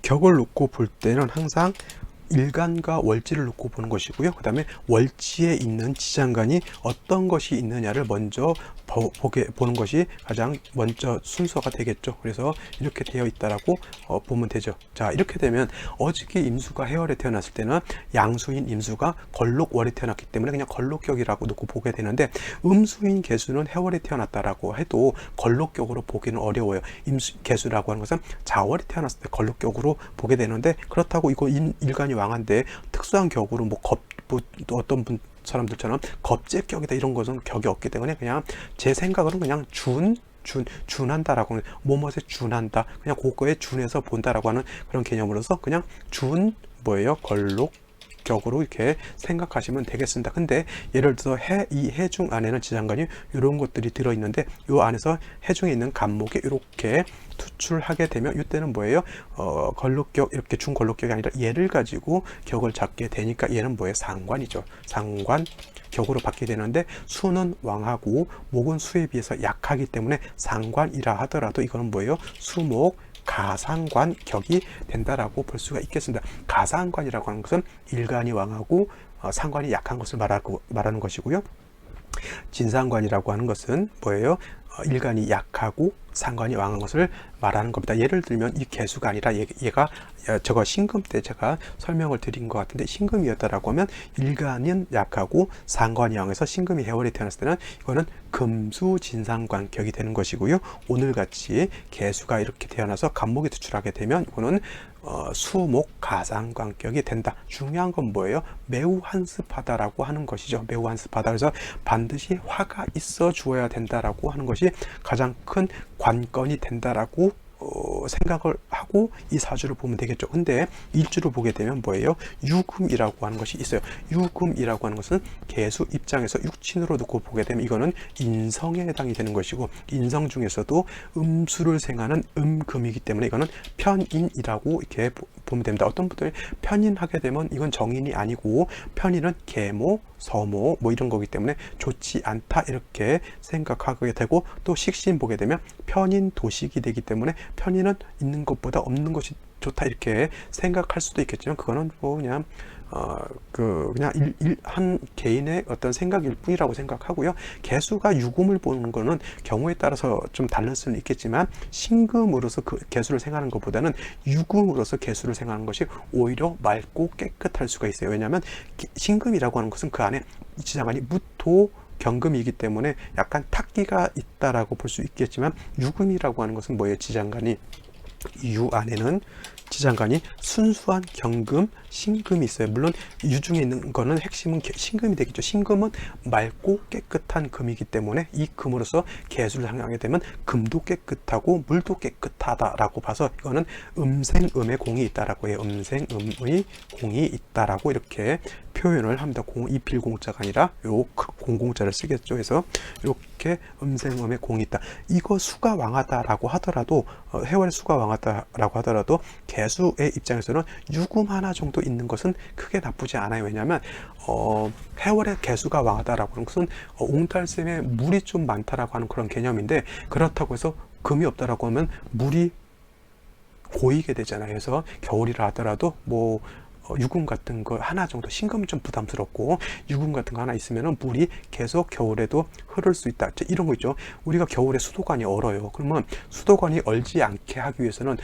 격을 놓고 볼 때는 항상 일간과 월지를 놓고 보는 것이고요. 그 다음에 월지에 있는 지장간이 어떤 것이 있느냐를 먼저 보는 것이 가장 먼저 순서가 되겠죠. 그래서 이렇게 되어 있다라고 보면 되죠. 자, 이렇게 되면 어저께 임수가 해월에 태어났을 때는 양수인 임수가 걸록월에 태어났기 때문에 그냥 걸록격이라고 놓고 보게 되는데 음수인 개수는 해월에 태어났다라고 해도 걸록격으로 보기는 어려워요. 개수라고 하는 것은 자월에 태어났을 때 걸록격으로 보게 되는데 그렇다고 이거 일간이 왕한데 특수한 격으로 또 어떤 사람들처럼 겁제격이다 이런 것은 격이 없기 때문에 그냥 제 생각으로는 그냥 준한다라고 하는 뭐뭇에 준한다 그냥 그거에 준해서 본다라고 하는 그런 개념으로서 그냥 뭐예요? 걸록격으로 이렇게 생각하시면 되겠습니다. 근데 예를 들어서 이 해중 안에는 지장간이 이런 것들이 들어있는데 이 안에서 해중에 있는 간목이 이렇게 투출하게 되면 이때는 뭐예요? 걸록격, 이렇게 중걸록격이 아니라 얘를 가지고 격을 잡게 되니까 얘는 뭐예요? 상관이죠. 상관 격으로 받게 되는데 수는 왕하고 목은 수에 비해서 약하기 때문에 상관이라 하더라도 이거는 뭐예요? 수목 가상관 격이 된다라고 볼 수가 있겠습니다. 가상관이라고 하는 것은 일간이 왕하고 상관이 약한 것을 말하는 것이고요. 진상관이라고 하는 것은 뭐예요? 일간이 약하고 상관이 왕한 것을 말하는 겁니다. 예를 들면 이 개수가 아니라 얘가 저거 신금 때 제가 설명을 드린 것 같은데 신금이었다라고 하면 일간은 약하고 상관이 왕해서 신금이 해월에 태어났을 때는 이거는 금수진상관 격이 되는 것이고요. 오늘같이 개수가 이렇게 태어나서 간목이 투출하게 되면 이거는 수목 가상관격이 된다. 중요한 건 뭐예요? 매우 한습하다라고 하는 것이죠. 매우 한습하다. 그래서 반드시 화가 있어 주어야 된다라고 하는 것이 가장 큰 관건이 된다라고 생각을 하고 이 사주를 보면 되겠죠. 근데 일주를 보게 되면 뭐예요? 유금이라고 하는 것이 있어요. 유금이라고 하는 것은 개수 입장에서 육친으로 놓고 보게 되면 이거는 인성에 해당이 되는 것이고 인성 중에서도 음수를 생하는 음금이기 때문에 이거는 편인이라고 이렇게 보면 됩니다. 어떤 분들이 편인하게 되면 이건 정인이 아니고 편인은 계모, 서모 뭐 이런 거기 때문에 좋지 않다 이렇게 생각하게 되고 또 식신 보게 되면 편인 도식이 되기 때문에 편인은 있는 것보다 없는 것이 좋다 이렇게 생각할 수도 있겠지만 그거는 뭐 그냥 그냥 한 개인의 어떤 생각일 뿐이라고 생각하고요. 개수가 유금을 보는 거는 경우에 따라서 좀 다를 수는 있겠지만 신금으로서 그 개수를 생각하는 것보다는 유금으로서 개수를 생각하는 것이 오히려 맑고 깨끗할 수가 있어요. 왜냐하면 신금이라고 하는 것은 그 안에 지장간이 무토 경금이기 때문에 약간 탁기가 있다라고 볼 수 있겠지만 유금이라고 하는 것은 뭐예요? 지장간이 유 안에는 지장간이 순수한 경금, 신금이 있어요. 물론 유 중에 있는 거는 핵심은 신금이 되겠죠. 신금은 맑고 깨끗한 금이기 때문에 이 금으로서 개수를 향하게 되면 금도 깨끗하고 물도 깨끗하다라고 봐서 이거는 음생음의 공이 있다라고 해요. 음생음의 공이 있다라고 이렇게 표현을 합니다. 이필공자가 아니라 요 공공자를 쓰겠죠. 그래서 이렇게 음생음의 공이 있다. 이거 수가 왕하다라고 하더라도 해월의 수가 왕하다라고 하더라도 개수의 입장에서는 유금 하나 정도 있는 것은 크게 나쁘지 않아요. 왜냐하면 해월의 개수가 왕하다라고 하는 것은 옹달샘에 물이 좀 많다라고 하는 그런 개념인데 그렇다고 해서 금이 없다라고 하면 물이 고이게 되잖아요. 그래서 겨울이라 하더라도 뭐 유금 같은 거 하나 정도, 신금은 좀 부담스럽고 유금 같은 거 하나 있으면 물이 계속 겨울에도 흐를 수 있다. 이런 거 있죠. 우리가 겨울에 수도관이 얼어요. 그러면 수도관이 얼지 않게 하기 위해서는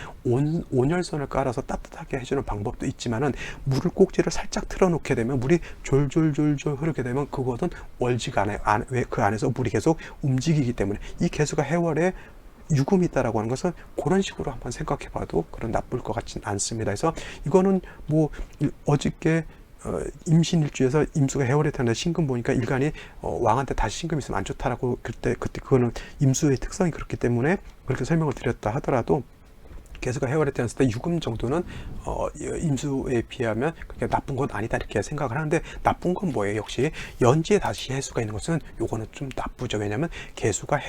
온열선을 깔아서 따뜻하게 해주는 방법도 있지만은 물을 꼭지를 살짝 틀어놓게 되면 물이 졸졸졸졸 흐르게 되면 그것은 얼지가 않아요. 왜? 그 안에서 물이 계속 움직이기 때문에 이 개수가 해월에 유금이 있다라고 하는 것은 그런 식으로 한번 생각해 봐도 그런 나쁠 것 같진 않습니다. 그래서 이거는 뭐 어저께 임신일주에서 임수가 해월에 태어나 신금 보니까 일간이 왕한테 다시 신금 있으면 안 좋다라고 그때 그거는 임수의 특성이 그렇기 때문에 그렇게 설명을 드렸다 하더라도 개수가 해월에 태어났을 때 유금 정도는 임수에 비하면 그렇게 나쁜 건 아니다 이렇게 생각을 하는데 나쁜 건 뭐예요? 역시 연지에 다시 해수가 있는 것은 요거는 좀 나쁘죠. 왜냐하면 개수가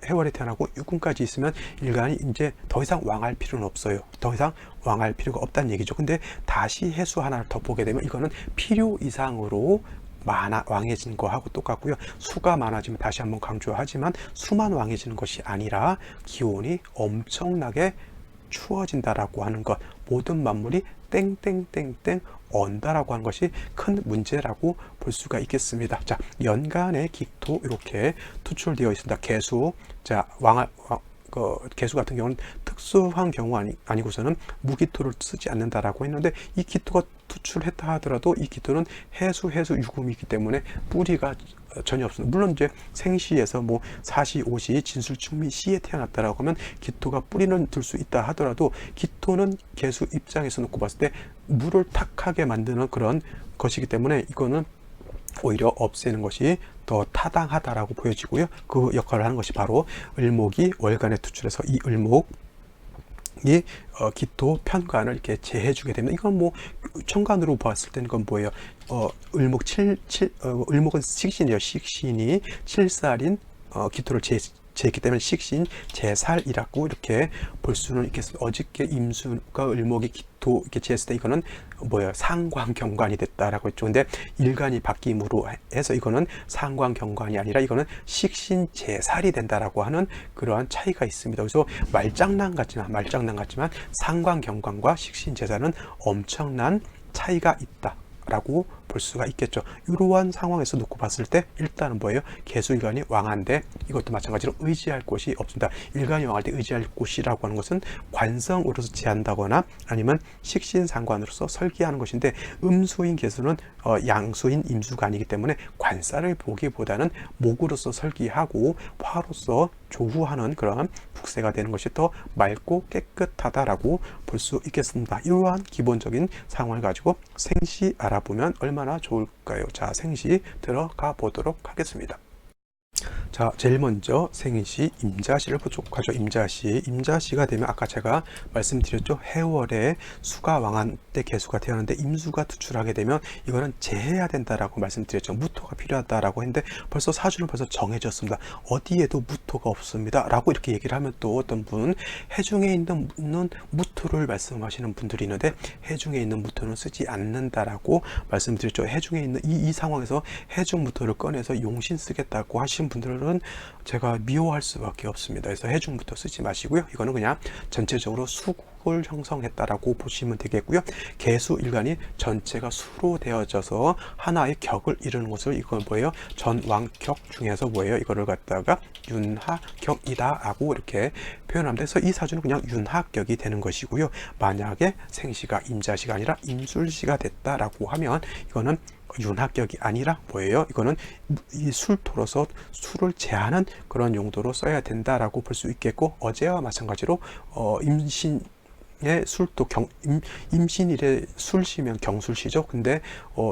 해월에 태어나고 유금까지 있으면 일간이 이제 더 이상 왕할 필요는 없어요. 더 이상 왕할 필요가 없다는 얘기죠. 근데 다시 해수 하나를 더 보게 되면 이거는 필요 이상으로 왕해진 거하고 똑같고요. 수가 많아지면 다시 한번 강조하지만 수만 왕해지는 것이 아니라 기온이 엄청나게 추워진다라고 하는 것, 모든 만물이 땡땡땡땡 언다라고 하는 것이 큰 문제라고 볼 수가 있겠습니다. 자, 연간의 기토 이렇게 투출되어 있습니다. 개수, 자 개수 같은 경우는 특수한 경우 아니고서는 무기토를 쓰지 않는다라고 했는데 이 기토가 투출했다 하더라도 이 기토는 해수 유금이기 때문에 뿌리가 전혀 없습니다. 물론 이제 생시에서 뭐 사시, 오시, 진술, 충미, 시에 태어났다라고 하면 기토가 뿌리는 들 수 있다 하더라도 기토는 개수 입장에서 놓고 봤을 때 물을 탁하게 만드는 그런 것이기 때문에 이거는 오히려 없애는 것이 더 타당하다라고 보여지고요. 그 역할을 하는 것이 바로 을목이 월간에 투출해서 이 을목 이 기토 편관을 이렇게 제해주게 되면, 이건 뭐 천간으로 봤을 때는 이건 뭐예요? 을목 을목은 식신이에요. 식신이 7살인 기토를 제했기 때문에 식신 제살이라고 이렇게 볼 수는 있겠습니다. 어저께 임수가 을목이 기토 이렇게 제했을 때 이거는 뭐예요? 상관경관이 됐다라고 했죠. 근데 일간이 바뀜으로 해서 이거는 상관경관이 아니라 이거는 식신 제살이 된다라고 하는 그러한 차이가 있습니다. 그래서 말장난 같지만 상관경관과 식신 제살은 엄청난 차이가 있다 라고 볼 수가 있겠죠. 이러한 상황에서 놓고 봤을 때 일단은 뭐예요? 개수일간이 왕한데 이것도 마찬가지로 의지할 곳이 없습니다. 일간이 왕할 때 의지할 곳이라고 하는 것은 관성으로서 제한다거나 아니면 식신상관으로서 설계하는 것인데, 음수인 개수는 양수인 임수가 아니기 때문에 관사를 보기보다는 목으로서 설계하고 화로서 조후하는 그런 국세가 되는 것이 더 맑고 깨끗하다라고 볼 수 있겠습니다. 이러한 기본적인 상황을 가지고 생시 알아보면 얼마나 좋을까요? 자, 생시 들어가 보도록 하겠습니다. 자, 제일 먼저 생시 임자시를 보도록 하죠. 임자시가 되면 아까 제가 말씀드렸죠. 해월에 수가 왕한 때 개수가 태어났는데 임수가 투출하게 되면 이거는 제해야 된다라고 말씀드렸죠. 무토가 필요하다라고 했는데 벌써 사주는 벌써 정해졌습니다. 어디에도 무토가 없습니다 라고 이렇게 얘기를 하면, 또 어떤 분 해중에 있는 무토를 말씀하시는 분들이 있는데 해중에 있는 무토는 쓰지 않는다라고 말씀드렸죠. 해중에 있는 이 상황에서 해중 무토를 꺼내서 용신 쓰겠다고 하신 분들은 제가 미워할 수밖에 없습니다. 그래서 해중부터 쓰지 마시고요. 이거는 그냥 전체적으로 수국을 형성했다라고 보시면 되겠고요. 개수일간이 전체가 수로 되어져서 하나의 격을 이루는 것을, 이건 뭐예요? 전왕격 중에서 뭐예요? 이거를 갖다가 윤하격이다라고 이렇게 표현합니다. 그래서 이 사주는 그냥 윤하격이 되는 것이고요. 만약에 생시가 임자시가 아니라 임술시가 됐다라고 하면 이거는 윤학격이 아니라 뭐예요? 이거는 이 술토로서 술을 제하는 그런 용도로 써야 된다라고 볼 수 있겠고, 어제와 마찬가지로 임신의 술토 임신일에 술시면 경술시죠. 근데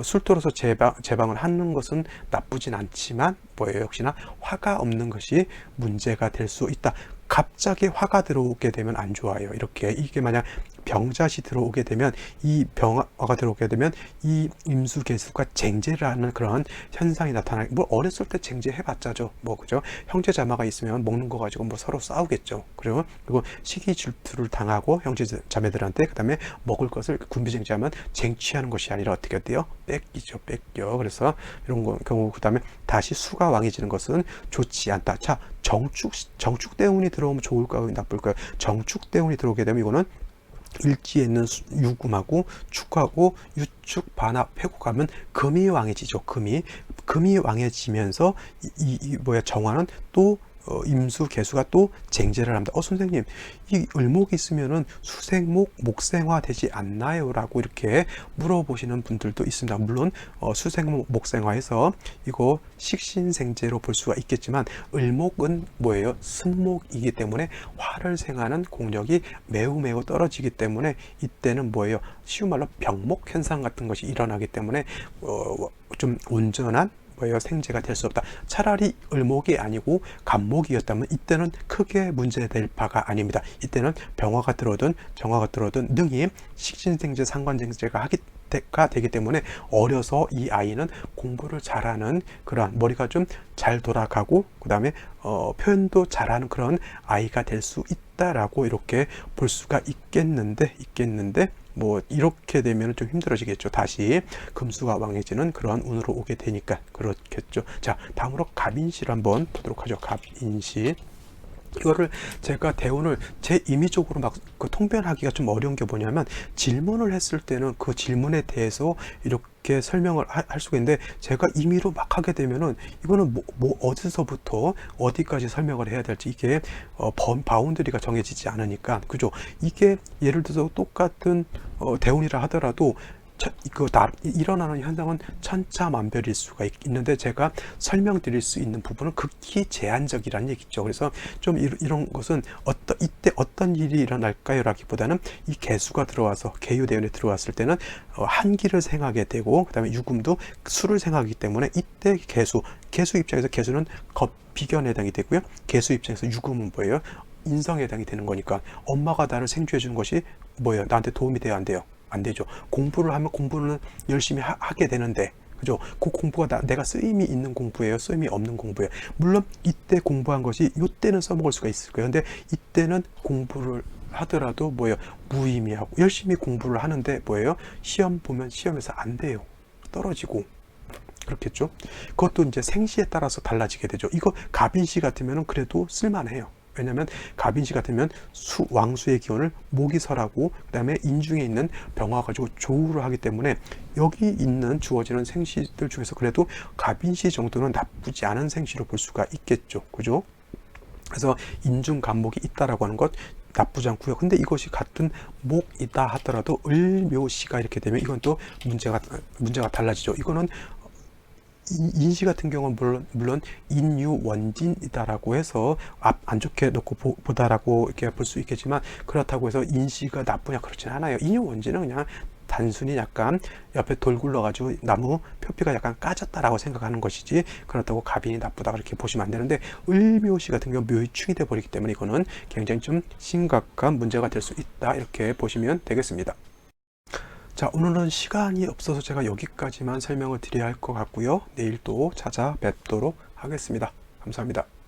술토로서 제방을 하는 것은 나쁘진 않지만 뭐예요? 역시나 화가 없는 것이 문제가 될 수 있다. 갑자기 화가 들어오게 되면 안 좋아요. 이렇게 이게 만약 병자시 들어오게 되면, 이 병화가 들어오게 되면 이 임수개수가 쟁제를 하는 그런 현상이 나타나요. 뭐 어렸을 때 쟁제 해봤자죠. 뭐 그죠? 형제 자매가 있으면 먹는 거 가지고 뭐 서로 싸우겠죠. 그리고 시기 질투를 당하고 형제 자매들한테, 그다음에 먹을 것을 군비쟁제하면 쟁취하는 것이 아니라 어떻게 돼요? 뺏겨. 그래서 이런 경우, 그다음에 다시 수가 왕해지는 것은 좋지 않다. 자, 정축 대운이 들어오면 좋을까요? 나쁠까요? 정축 대운이 들어오게 되면 이거는 일지에 있는 유금하고 축하고 유축 반합 해고 가면 금이 왕해지죠. 금이 왕해지면서 정화는 또 임수 개수가 또 쟁제를 합니다. 선생님, 이 을목이 있으면은 수생목 목생화 되지 않나요? 라고 이렇게 물어보시는 분들도 있습니다. 물론 수생목 목생화에서 이거 식신생제로 볼 수가 있겠지만, 을목은 뭐예요? 승목이기 때문에 화를 생하는 공력이 매우 떨어지기 때문에 이때는 뭐예요? 쉬운 말로 병목 현상 같은 것이 일어나기 때문에 좀 온전한 생제가 될 수 없다. 차라리 을목이 아니고 간목이었다면 이때는 크게 문제될 바가 아닙니다. 이때는 병화가 들어오든 정화가 들어오든 능히 식신생제 상관생제가 되기 때문에 어려서 이 아이는 공부를 잘하는 그러한, 머리가 좀 잘 돌아가고 그다음에 표현도 잘하는 그런 아이가 될 수 있다라고 이렇게 볼 수가 있겠는데 뭐 이렇게 되면 좀 힘들어지겠죠. 다시 금수가 왕해지는 그러한 운으로 오게 되니까 그렇겠죠. 자, 다음으로 갑인시를 한번 보도록 하죠. 갑인시. 이거를 제가 대운을 제 임의적으로 막 통변하기가 좀 어려운 게 뭐냐면, 질문을 했을 때는 그 질문에 대해서 이렇게 설명을 할 수가 있는데, 제가 임의로 막 하게 되면은 이거는 뭐 어디서부터 어디까지 설명을 해야 될지 이게 바운드리가 정해지지 않으니까, 그죠? 이게 예를 들어서 똑같은 대운이라 하더라도 일어나는 현상은 천차만별일 수가 있는데, 제가 설명드릴 수 있는 부분은 극히 제한적이라는 얘기죠. 그래서 좀 이런 것은 이때 어떤 일이 일어날까요? 라기보다는 이 개수가 들어와서 개유대운에 들어왔을 때는 한기를 생하게 되고, 그 다음에 유금도 수를 생하기 때문에 이때 개수 입장에서 개수는 비견에 해당이 되고요. 개수 입장에서 유금은 뭐예요? 인성에 해당이 되는 거니까 엄마가 나를 생주해 주는 것이 뭐예요? 나한테 도움이 돼요, 안 돼요? 안 되죠. 공부를 하면 공부는 열심히 하게 되는데, 그죠? 그 공부가 내가 쓰임이 있는 공부예요, 쓰임이 없는 공부예요. 물론 이때 공부한 것이 이때는 써먹을 수가 있을 거예요. 근데 이때는 공부를 하더라도 뭐예요? 무의미하고 열심히 공부를 하는데 뭐예요? 시험 보면 시험에서 안 돼요. 떨어지고. 그렇겠죠? 그것도 이제 생시에 따라서 달라지게 되죠. 이거 갑인시 같으면 그래도 쓸만해요. 왜냐하면 갑인시 같으면 왕수의 기운을 목이 설하고 그 다음에 인중에 있는 병화 가지고 조우를 하기 때문에 여기 있는 주어지는 생시들 중에서 그래도 갑인시 정도는 나쁘지 않은 생시로 볼 수가 있겠죠. 그죠? 그래서 인중간목이 있다라고 하는 것 나쁘지 않고요. 근데 이것이 같은 목이다 하더라도 을묘시가 이렇게 되면 이건 또 문제가 달라지죠. 이거는 인시 같은 경우는 물론 인유원진이다라고 해서 안 좋게 놓고 보다라고 이렇게 볼 수 있겠지만, 그렇다고 해서 인시가 나쁘냐 그렇지는 않아요. 인유원진은 그냥 단순히 약간 옆에 돌 굴러가지고 나무 표피가 약간 까졌다라고 생각하는 것이지, 그렇다고 갑인이 나쁘다 그렇게 보시면 안 되는데, 을묘시 같은 경우 묘유충이 돼 버리기 때문에 이거는 굉장히 좀 심각한 문제가 될 수 있다 이렇게 보시면 되겠습니다. 자, 오늘은 시간이 없어서 제가 여기까지만 설명을 드려야 할 것 같고요. 내일 또 찾아뵙도록 하겠습니다. 감사합니다.